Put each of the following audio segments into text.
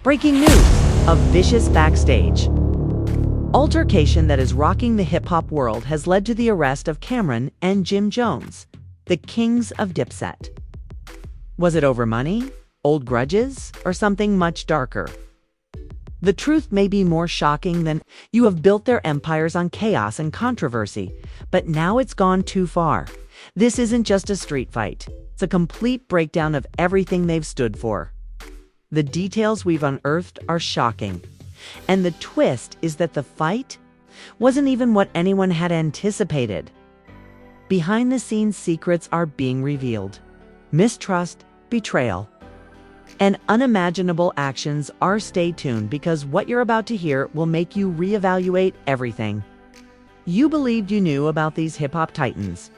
Breaking news of vicious backstage. Altercation that is rocking the hip-hop world has led to the arrest of Cameron and Jim Jones, the kings of Dipset. Was it over money, old grudges, or something much darker? The truth may be more shocking than you have built their empires on chaos and controversy, but now it's gone too far. This isn't just a street fight. It's a complete breakdown of everything they've stood for. The details we've unearthed are shocking. And the twist is that the fight wasn't even what anyone had anticipated. Behind-the-scenes secrets are being revealed. Mistrust, betrayal, and unimaginable actions are. Stay tuned, because what you're about to hear will make you reevaluate everything you believed you knew about these hip-hop titans.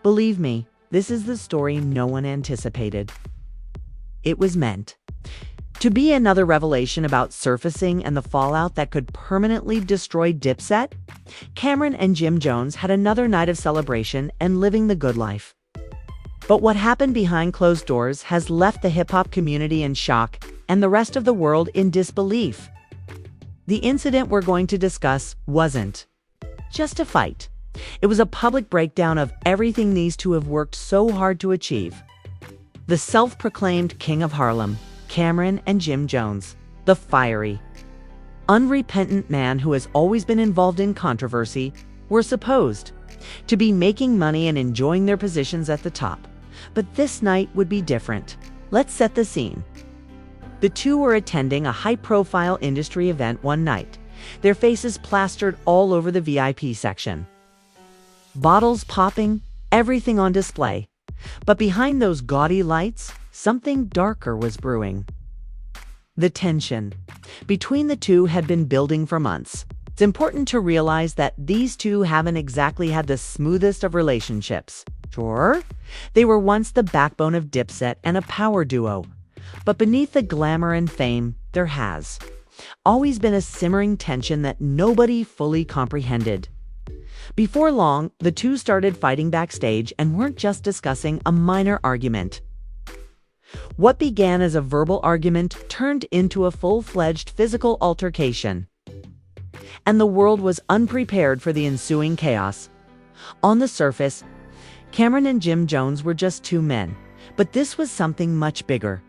Believe me, this is the story no one anticipated. It was meant to be another revelation about surfacing and the fallout that could permanently destroy Dipset. Cameron and Jim Jones had another night of celebration and living the good life. But what happened behind closed doors has left the hip-hop community in shock and the rest of the world in disbelief. The incident we're going to discuss wasn't just a fight. It was a public breakdown of everything these two have worked so hard to achieve. The self-proclaimed king of Harlem, Cameron and Jim Jones, the fiery, unrepentant man who has always been involved in controversy, were supposed to be making money and enjoying their positions at the top. But this night would be different. Let's set the scene. The two were attending a high-profile industry event one night, their faces plastered all over the VIP section. Bottles popping, everything on display. But behind those gaudy lights, something darker was brewing. The tension between the two had been building for months. It's important to realize that these two haven't exactly had the smoothest of relationships. Sure, they were once the backbone of Dipset and a power duo. But beneath the glamour and fame, there has always been a simmering tension that nobody fully comprehended. Before long, the two started fighting backstage and weren't just discussing a minor argument. What began as a verbal argument turned into a full-fledged physical altercation. And the world was unprepared for the ensuing chaos. On the surface, Cameron and Jim Jones were just two men, but this was something much bigger.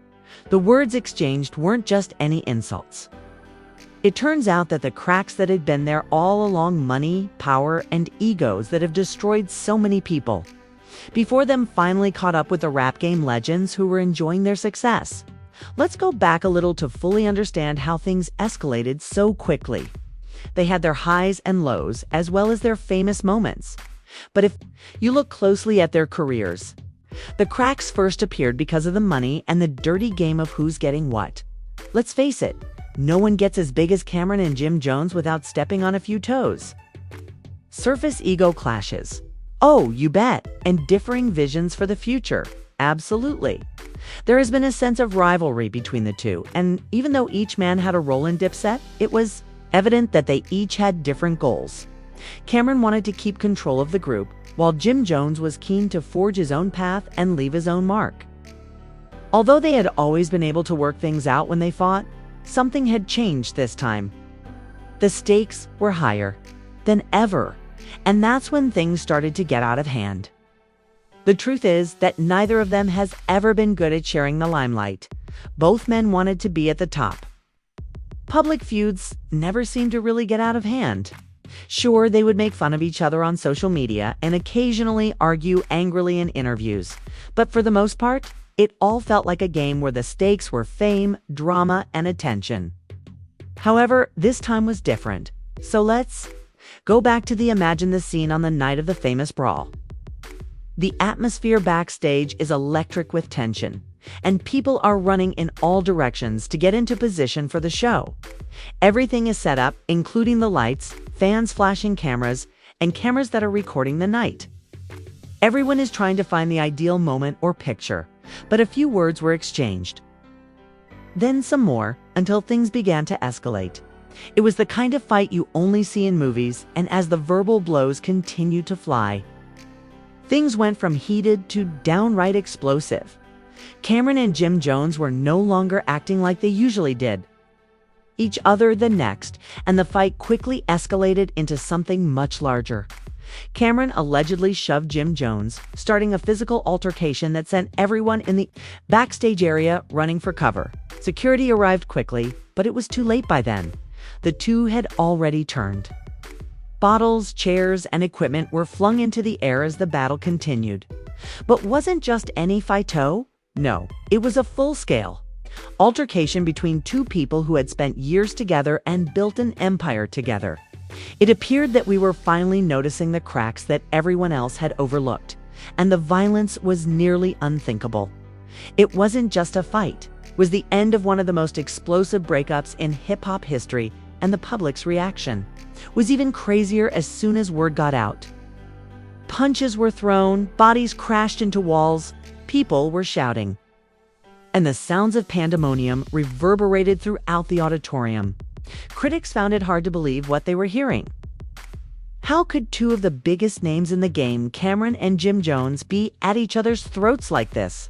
The words exchanged weren't just any insults. It turns out that the cracks that had been there all along, money, power, and egos that have destroyed so many people, before them finally caught up with the rap game legends who were enjoying their success. Let's go back a little to fully understand how things escalated so quickly. They had their highs and lows, as well as their famous moments. But if you look closely at their careers, the cracks first appeared because of the money and the dirty game of who's getting what. Let's face it, no one gets as big as Cameron and Jim Jones without stepping on a few toes. Surface ego clashes. Oh, you bet. And differing visions for the future. Absolutely. There has been a sense of rivalry between the two, and even though each man had a role in Dipset, it was evident that they each had different goals. Cameron wanted to keep control of the group, while Jim Jones was keen to forge his own path and leave his own mark. Although they had always been able to work things out when they fought, something had changed this time. The stakes were higher than ever, and that's when things started to get out of hand. The truth is that neither of them has ever been good at sharing the limelight. Both men wanted to be at the top. Public feuds never seemed to really get out of hand. Sure, they would make fun of each other on social media and occasionally argue angrily in interviews, but for the most part, it all felt like a game where the stakes were fame, drama, and attention. However, this time was different. So let's go back to imagine the scene on the night of the famous brawl. The atmosphere backstage is electric with tension, and people are running in all directions to get into position for the show. Everything is set up, including the lights, fans flashing cameras, and cameras that are recording the night. Everyone is trying to find the ideal moment or picture, but a few words were exchanged. Then some more, until things began to escalate. It was the kind of fight you only see in movies, and as the verbal blows continued to fly, things went from heated to downright explosive. Cameron and Jim Jones were no longer acting like they usually did. each other the next, and the fight quickly escalated into something much larger. Cameron allegedly shoved Jim Jones, starting a physical altercation that sent everyone in the backstage area running for cover. Security arrived quickly, but it was too late by then. The two had already turned. Bottles, chairs, and equipment were flung into the air as the battle continued. But wasn't just any fight-o? No, it was a full-scale altercation between two people who had spent years together and built an empire together. It appeared that we were finally noticing the cracks that everyone else had overlooked, and the violence was nearly unthinkable. It wasn't just a fight. It was the end of one of the most explosive breakups in hip-hop history, and the public's reaction was even crazier as soon as word got out. Punches were thrown, bodies crashed into walls, people were shouting, and the sounds of pandemonium reverberated throughout the auditorium. Critics found it hard to believe what they were hearing. How could two of the biggest names in the game, Cameron and Jim Jones, be at each other's throats like this?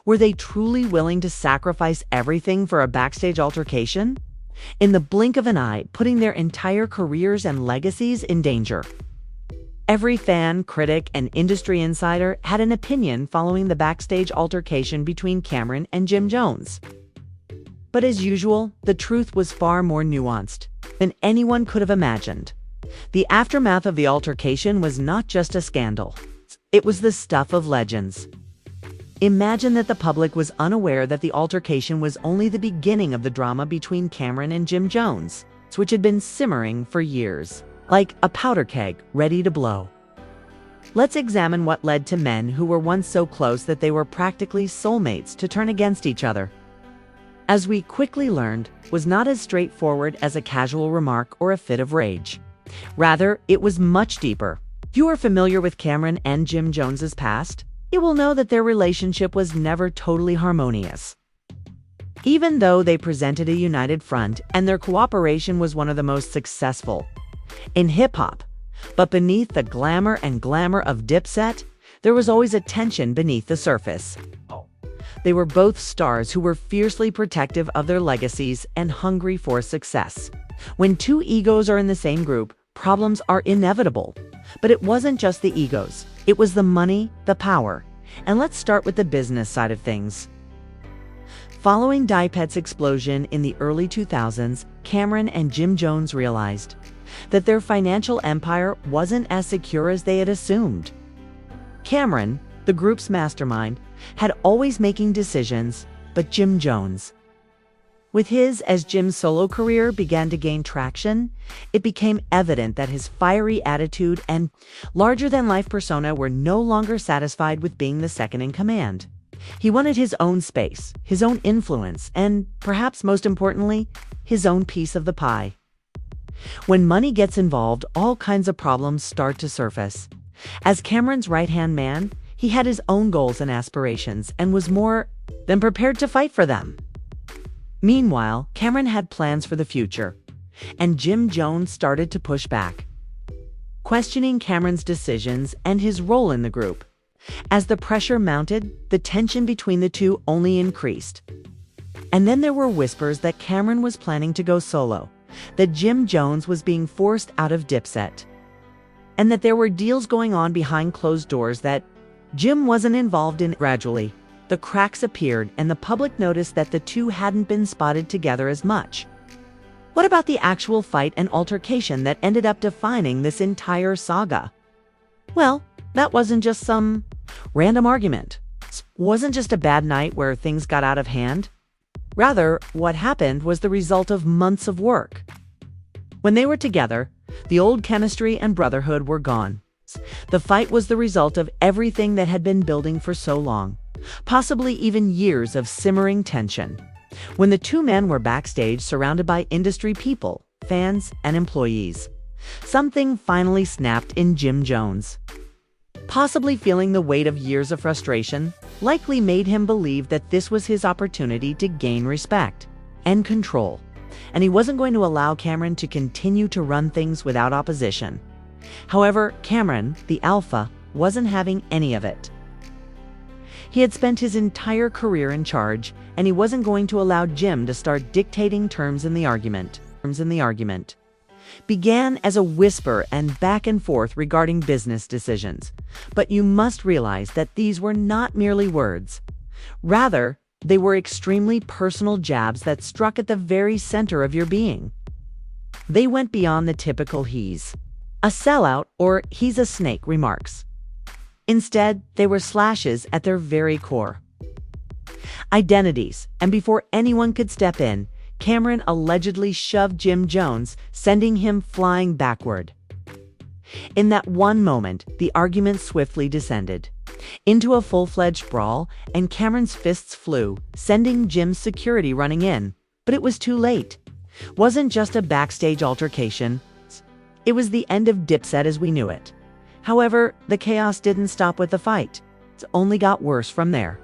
Were they truly willing to sacrifice everything for a backstage altercation? In the blink of an eye, putting their entire careers and legacies in danger. Every fan, critic, and industry insider had an opinion following the backstage altercation between Cameron and Jim Jones. But as usual, the truth was far more nuanced than anyone could have imagined. The aftermath of the altercation was not just a scandal. It was the stuff of legends. Imagine that the public was unaware that the altercation was only the beginning of the drama between Cameron and Jim Jones, which had been simmering for years, like a powder keg ready to blow. Let's examine what led to men who were once so close that they were practically soulmates to turn against each other. As we quickly learned, was not as straightforward as a casual remark or a fit of rage. Rather, it was much deeper. If you are familiar with Cameron and Jim Jones's past, you will know that their relationship was never totally harmonious. Even though they presented a united front and their cooperation was one of the most successful in hip-hop, but beneath the glamour of Dipset, there was always a tension beneath the surface. They were both stars who were fiercely protective of their legacies and hungry for success. When two egos are in the same group, problems are inevitable. But it wasn't just the egos. It was the money, the power. And let's start with the business side of things. Following Dipset's explosion in the early 2000s, Cameron and Jim Jones realized that their financial empire wasn't as secure as they had assumed. Cameron, the group's mastermind, had always making decisions, but Jim Jones, with his as Jim's solo career began to gain traction, it became evident that his fiery attitude and larger-than-life persona were no longer satisfied with being the second in command. He wanted his own space, his own influence, and, perhaps most importantly, his own piece of the pie. When money gets involved, all kinds of problems start to surface. As Cameron's right-hand man, he had his own goals and aspirations and was more than prepared to fight for them. Meanwhile, Cameron had plans for the future, and Jim Jones started to push back, questioning Cameron's decisions and his role in the group. As the pressure mounted, the tension between the two only increased. And then there were whispers that Cameron was planning to go solo, that Jim Jones was being forced out of Dipset, and that there were deals going on behind closed doors that Jim wasn't involved in. Gradually, the cracks appeared and the public noticed that the two hadn't been spotted together as much. What about the actual fight and altercation that ended up defining this entire saga? Well, that wasn't just some random argument. It wasn't just a bad night where things got out of hand. Rather, what happened was the result of months of work. When they were together, the old chemistry and brotherhood were gone. The fight was the result of everything that had been building for so long, possibly even years of simmering tension. When the two men were backstage surrounded by industry people, fans, and employees, something finally snapped in Jim Jones. Possibly feeling the weight of years of frustration, likely made him believe that this was his opportunity to gain respect and control, and he wasn't going to allow Cameron to continue to run things without opposition. However, Cameron, the alpha, wasn't having any of it. He had spent his entire career in charge, and he wasn't going to allow Jim to start dictating terms in the argument. Began as a whisper and back and forth regarding business decisions. But you must realize that these were not merely words. Rather, they were extremely personal jabs that struck at the very center of your being. They went beyond the typical "he's a sellout" or "he's a snake" remarks. Instead, they were slashes at their very core. Identities, and before anyone could step in, Cameron allegedly shoved Jim Jones, sending him flying backward. In that one moment, the argument swiftly descended into a full-fledged brawl, and Cameron's fists flew, sending Jim's security running in. But it was too late. Wasn't just a backstage altercation. It was the end of Dipset as we knew it. However, the chaos didn't stop with the fight. It only got worse from there.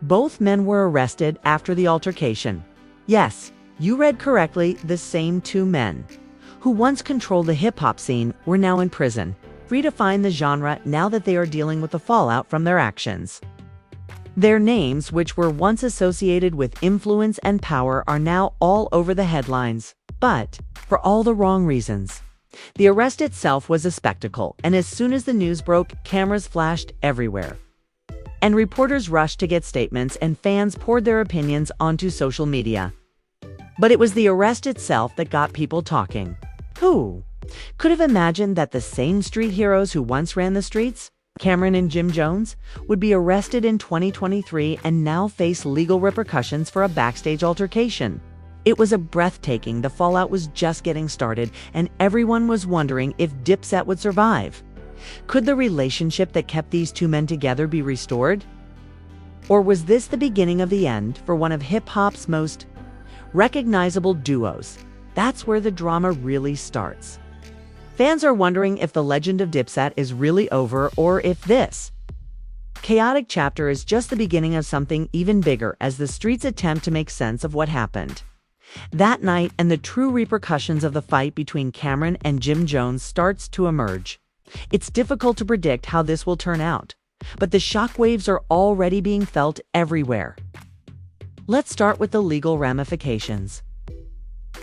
Both men were arrested after the altercation. Yes, you read correctly, the same two men, who once controlled the hip-hop scene, were now in prison, free to find the genre now that they are dealing with the fallout from their actions. Their names, which were once associated with influence and power, are now all over the headlines, but for all the wrong reasons. The arrest itself was a spectacle, and as soon as the news broke, cameras flashed everywhere. And reporters rushed to get statements, and fans poured their opinions onto social media. But it was the arrest itself that got people talking. Who could have imagined that the same street heroes who once ran the streets, Cameron and Jim Jones, would be arrested in 2023 and now face legal repercussions for a backstage altercation? It was a breathtaking. The fallout was just getting started, and everyone was wondering if Dipset would survive. Could the relationship that kept these two men together be restored? Or was this the beginning of the end for one of hip-hop's most recognizable duos? That's where the drama really starts. Fans are wondering if the legend of Dipset is really over, or if this chaotic chapter is just the beginning of something even bigger as the streets attempt to make sense of what happened that night, and the true repercussions of the fight between Cameron and Jim Jones starts to emerge. It's difficult to predict how this will turn out, but the shockwaves are already being felt everywhere. Let's start with the legal ramifications.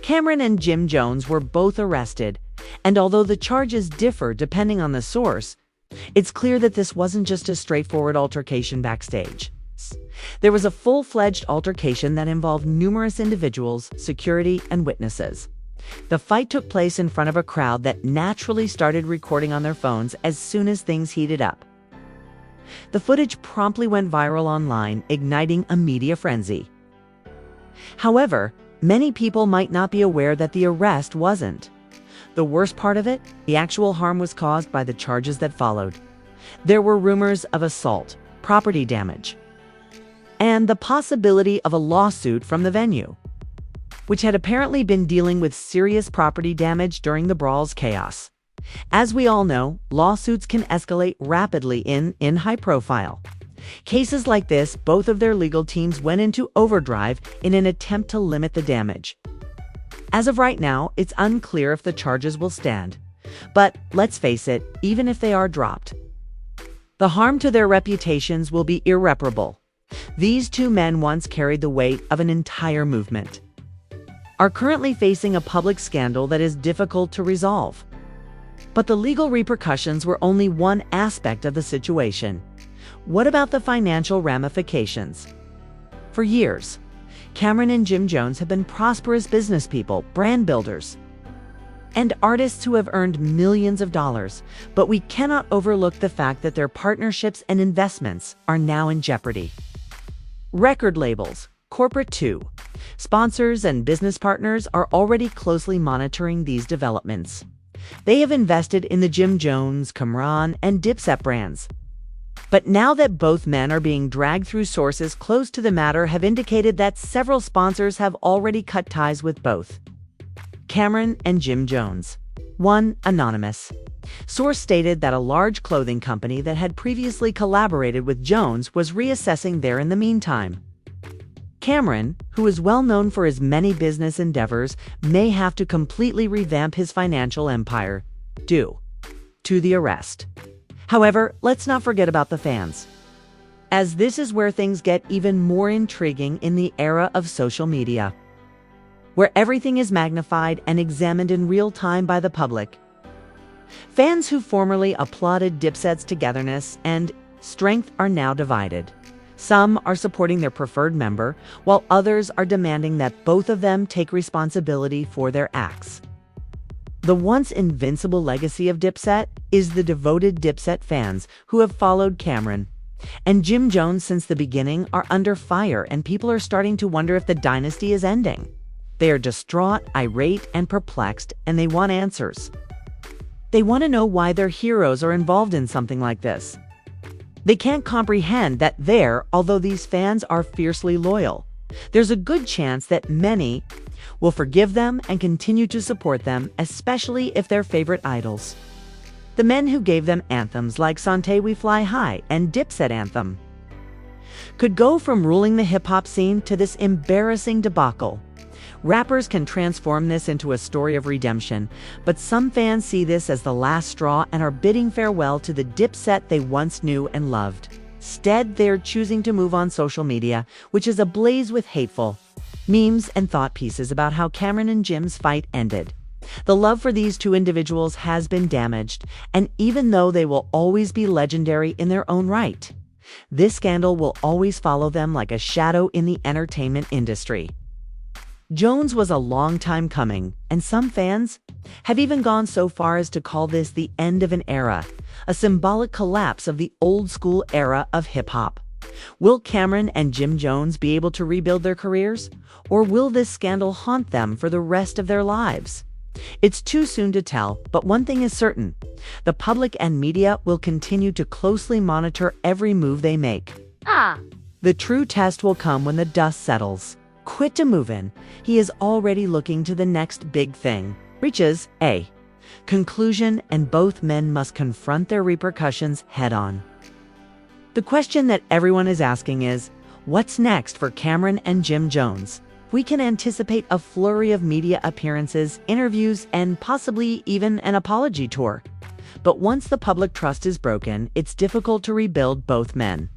Cameron and Jim Jones were both arrested, and although the charges differ depending on the source, it's clear that this wasn't just a straightforward altercation backstage. There was a full-fledged altercation that involved numerous individuals, security, and witnesses. The fight took place in front of a crowd that naturally started recording on their phones as soon as things heated up. The footage promptly went viral online, igniting a media frenzy. However, many people might not be aware that the arrest wasn't the worst part of it. The actual harm was caused by the charges that followed. There were rumors of assault, property damage, and the possibility of a lawsuit from the venue, which had apparently been dealing with serious property damage during the brawl's chaos. As we all know, lawsuits can escalate rapidly in high-profile cases like this. Both of their legal teams went into overdrive in an attempt to limit the damage. As of right now, it's unclear if the charges will stand. But let's face it, even if they are dropped, the harm to their reputations will be irreparable. These two men once carried the weight of an entire movement, are currently facing a public scandal that is difficult to resolve. But the legal repercussions were only one aspect of the situation. What about the financial ramifications? For years, Cameron and Jim Jones have been prosperous business people, brand builders, and artists who have earned millions of dollars. But we cannot overlook the fact that their partnerships and investments are now in jeopardy. Record labels, corporate too, sponsors and business partners are already closely monitoring these developments. They have invested in the Jim Jones, Cameron, and Dipset brands. But now that both men are being dragged through, sources close to the matter have indicated that several sponsors have already cut ties with both Cameron and Jim Jones. One anonymous source stated that a large clothing company that had previously collaborated with Jones was reassessing there in the meantime. Cameron, who is well known for his many business endeavors, may have to completely revamp his financial empire due to the arrest. However, let's not forget about the fans. as this is where things get even more intriguing in the era of social media, where everything is magnified and examined in real time by the public. Fans who formerly applauded Dipset's togetherness and strength are now divided. Some are supporting their preferred member, while others are demanding that both of them take responsibility for their acts. The once invincible legacy of Dipset is the devoted Dipset fans who have followed Cameron and Jim Jones since the beginning are under fire, and people are starting to wonder if the dynasty is ending. They are distraught, irate, and perplexed, and they want answers. They want to know why their heroes are involved in something like this. They can't comprehend that although these fans are fiercely loyal, there's a good chance that many will forgive them and continue to support them, especially if they're favorite idols. The men who gave them anthems like Santé We Fly High and Dipset Anthem could go from ruling the hip-hop scene to this embarrassing debacle. Rappers can transform this into a story of redemption, but some fans see this as the last straw and are bidding farewell to the Dipset they once knew and loved. Instead, they're choosing to move on social media, which is ablaze with hateful memes and thought pieces about how Cameron and Jim's fight ended. The love for these two individuals has been damaged, and even though they will always be legendary in their own right, this scandal will always follow them like a shadow in the entertainment industry. Jones was a long time coming, and some fans have even gone so far as to call this the end of an era, a symbolic collapse of the old-school era of hip-hop. Will Cameron and Jim Jones be able to rebuild their careers, or will this scandal haunt them for the rest of their lives? It's too soon to tell, but one thing is certain: the public and media will continue to closely monitor every move they make. The true test will come when the dust settles. Quit to move in. He is already looking to the next big thing. Reaches a conclusion, and both men must confront their repercussions head-on. The question that everyone is asking is, what's next for Cameron and Jim Jones? We can anticipate a flurry of media appearances, interviews, and possibly even an apology tour. But once the public trust is broken, it's difficult to rebuild both men.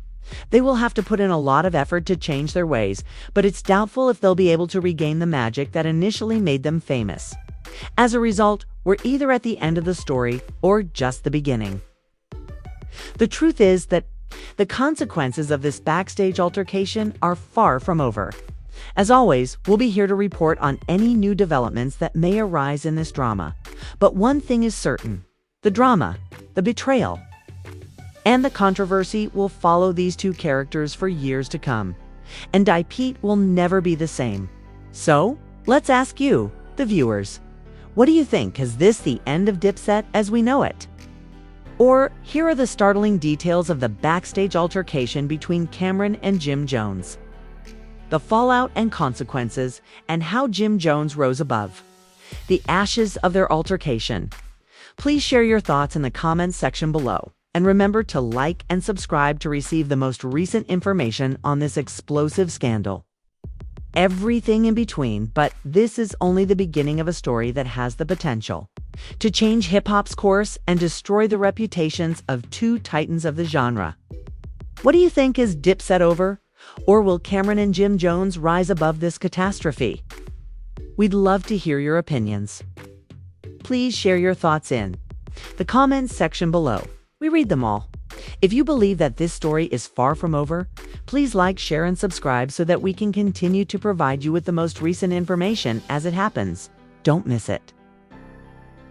They will have to put in a lot of effort to change their ways, but it's doubtful if they'll be able to regain the magic that initially made them famous. As a result, we're either at the end of the story or just the beginning. The truth is that the consequences of this backstage altercation are far from over. As always, we'll be here to report on any new developments that may arise in this drama. But one thing is certain: the drama, the betrayal, and the controversy will follow these two characters for years to come. And Dipset will never be the same. So, let's ask you, the viewers, what do you think? Is this the end of Dipset as we know it? Or here are the startling details of the backstage altercation between Cameron and Jim Jones, the fallout and consequences, and how Jim Jones rose above the ashes of their altercation. Please share your thoughts in the comments section below, and remember to like and subscribe to receive the most recent information on this explosive scandal. Everything in between, but this is only the beginning of a story that has the potential to change hip-hop's course and destroy the reputations of two titans of the genre. What do you think? Is Dipset over? Or will Cameron and Jim Jones rise above this catastrophe? We'd love to hear your opinions. Please share your thoughts in the comments section below. We read them all. If you believe that this story is far from over, please like, share, and subscribe so that we can continue to provide you with the most recent information as it happens. Don't miss it.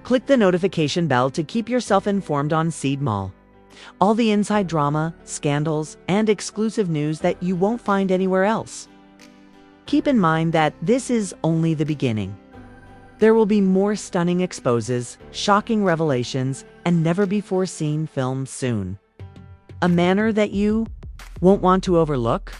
Click the notification bell to keep yourself informed on Seed Mall. All the inside drama, scandals, and exclusive news that you won't find anywhere else. Keep in mind that this is only the beginning. There will be more stunning exposes, shocking revelations, and never-before-seen films soon. A manner that you won't want to overlook.